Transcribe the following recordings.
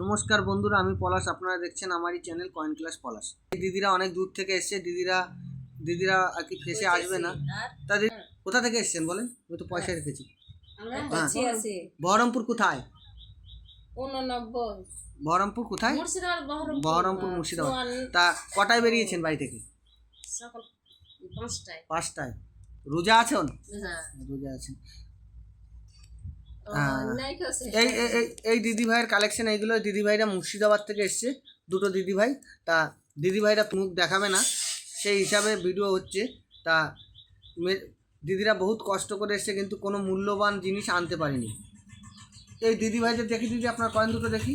নমস্কার বন্ধুরা, আমি পলাশ। আপনারা দেখছেন আমারই চ্যানেল কয়েন ক্লাস পলাশ। এই দিদিরা অনেক দূর থেকে এসছে। দিদিরা আর কি ফেসে আসবে না। তাদের কোথা থেকে এসছেন বলেন? আমি তো পয়সা রেখেছি। বহরমপুর কোথায়? বহরমপুর কোথায়? বহরমপুর মুর্শিদাবাদ। তা কটায় বেরিয়েছেন বাড়ি থেকে? 5টায়। রোজা আছেন? রোজা আছেন। এই দিদি ভাইয়ের কালেকশন এইগুলো। দিদি ভাইরা মুর্শিদাবাদ থেকে এসছে, দুটো দিদি ভাই। তা দিদি ভাইরা মুখ দেখাবে না, সেই হিসাবে ভিডিও হচ্ছে। তা দিদিরা বহুত কষ্ট করে এসছে, কিন্তু কোনো মূল্যবান জিনিস আনতে পারেনি। এই দিদি ভাইদের দেখি, দিদি আপনার কয়েন দুটো দেখি।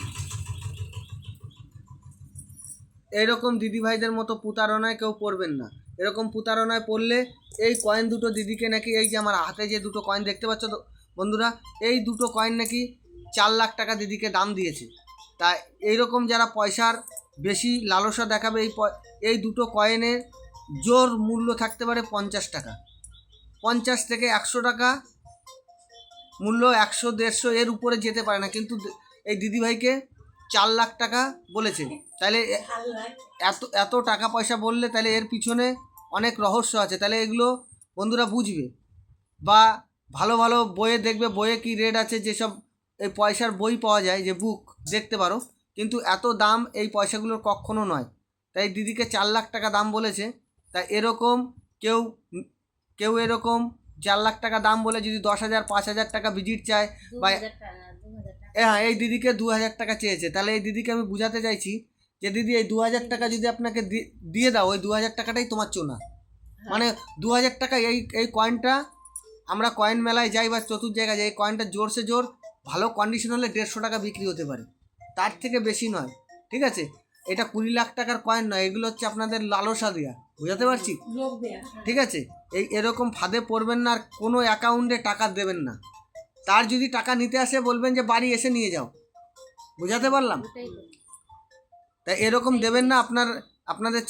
এইরকম দিদি ভাইদের মতো প্রতারণায় কেউ পড়বেন না। এরকম প্রতারণায় পড়লে এই কয়েন দুটো দিদিকে নাকি, এই যে আমার হাতে যে দুটো কয়েন দেখতে পাচ্ছ তো বন্ধুরা, এই দুটো কয়েন নাকি 4 লাখ টাকা দিদিকে দাম দিয়েছে। তাই এইরকম যারা পয়সার বেশি লালসা দেখাবে, এই দুটো কয়েনের জোর মূল্য থাকতে পারে 50 টাকা, 50 থেকে 100 টাকা মূল্য, 100 150 এর উপরে যেতে পারে না। কিন্তু এই দিদিভাইকে 4 লাখ টাকা বলেছে। তাহলে এত টাকা পয়সা বললে তাহলে এর পিছনে অনেক রহস্য আছে। তাহলে এগুলো বন্ধুরা বুঝবে, বা ভালো ভালো বইয়ে দেখবে, বইয়ে কি রেট আছে। যেসব এই পয়সার বই পাওয়া যায়, যে বুক, দেখতে পারো। কিন্তু এত দাম এই পয়সাগুলোর কখনো নয়। তাই দিদিকে 4 লাখ টাকা দাম বলেছে। তাই এরকম কেউ এরকম 4 লাখ টাকা দাম বলে যদি 10,000 5,000 টাকা ভিজিট চায়, বা হ্যাঁ, এই দিদিকে 2,000 টাকা চেয়েছে। তাহলে এই দিদিকে আমি বুঝাতে চাইছি যে দিদি, এই 2,000 টাকা যদি আপনাকে দিয়ে দাও, ওই 2,000 টাকাটাই তোমার চোনা। মানে 2,000 টাকা এই কয়েনটা, আমরা কয়েন মেলায় যাই বা চতুর জায়গায় যাই, এই কয়েনটা জোরসে জোর ভালো কন্ডিশন হলে 150 টাকা বিক্রি হতে পারে, তার থেকে বেশি নয়। ঠিক আছে? এটা 20 লাখ টাকার কয়েন নয়, এগুলো হচ্ছে আপনাদের লালসা দেওয়া। বুঝাতে পারছি? ঠিক আছে? এরকম ফাঁদে পড়বেন না, আর কোনো অ্যাকাউন্টে টাকা দেবেন না। তার যদি টাকা নিতে আসে, বলবেন যে বাড়ি এসে নিয়ে যাও। বুঝাতে পারলাম? তাই এরকম দেবেন না। আপনাদের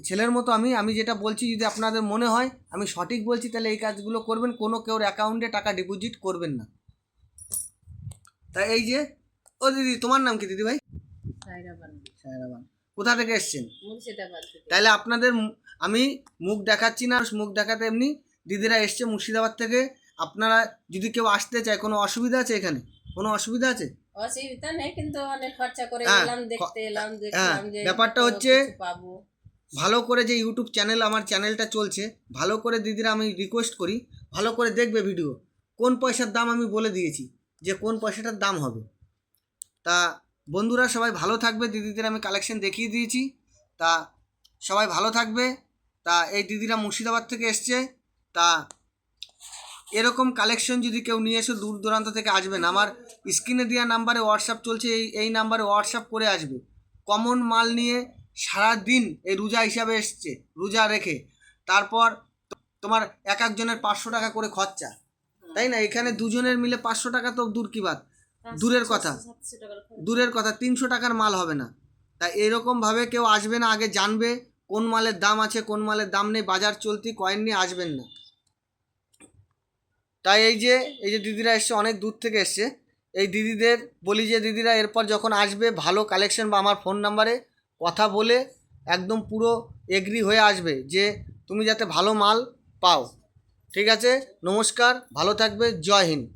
ছেলের মতো আমি যেটা বলছি, যদি আপনাদের মনে হয় আমি সঠিক বলছি, তাহলে এই কাজগুলো করবেন। কেউর অ্যাকাউন্টে টাকা ডিপোজিট করবেন না। তাই এই যে, ও দিদি, তোমার নাম কি দিদি ভাই? সায়রাবান। কোথা থেকে এসছেন? তাহলে আপনাদের আমি মুখ দেখাচ্ছি না, মুখ দেখাতে এমনি দিদিরা এসছে মুর্শিদাবাদ থেকে। আপনারা যদি কেউ আসতে চায়, কোনো অসুবিধা আছে এখানে? কোনো অসুবিধা আছে? অসুবিধা নেই, কিন্তু অনেক খরচা করে এলাম, দেখতে এলাম, দেখলাম যে ব্যাপারটা হচ্ছে পাবো। ভালো করে যে ইউটিউব চ্যানেল, আমার চ্যানেলটা চলছে, ভালো করে দিদিরা আমি রিকোয়েস্ট করি, ভালো করে দেখবে ভিডিও। কোন পয়সার দাম আমি বলে দিয়েছি, যে কোন পয়সাটার দাম হবে। তা বন্ধুরা সবাই ভালো থাকবে। দিদিদের আমি কালেকশন দেখিয়ে দিয়েছি। তা সবাই ভালো থাকবে। তা এই দিদিরা মুর্শিদাবাদ থেকে এসছে। তা এরকম কালেকশন যদি কেউ নিয়ে এসে, দূর দূরান্ত থেকে আসবেন, আমার স্ক্রিনে দেওয়া নাম্বারে হোয়াটসঅ্যাপ চলছে, এই নাম্বারে হোয়াটসঅ্যাপ করে আসবে। কমন মাল নিয়ে সারাদিন এই রোজা হিসাবে এসছে, রোজা রেখে। তারপর তোমার এক একজনের 500 টাকা করে খরচা, তাই না? এখানে দুজনের মিলে 500 টাকা তো দূর কি বাত, দূরের কথা 300 টাকার মাল হবে না। তাই এরকমভাবে কেউ আসবে না, আগে জানবে কোন মালের দাম আছে, কোন মালের দাম নেই। বাজার চলতি কয়েন নিয়ে আসবেন না। তাই এই যে দিদিরা এসছে, অনেক দূর থেকে এসছে। এই দিদিদের বলি যে, দিদিরা এরপর যখন আসবে, ভালো কালেকশন বা আমার ফোন নাম্বারে কথা বলে একদম পুরো এগ্রি হয়ে আসবে, যে তুমি যাতে ভালো মাল পাও। ঠিক আছে? নমস্কার, ভালো থাকবে, জয় হিন্দ।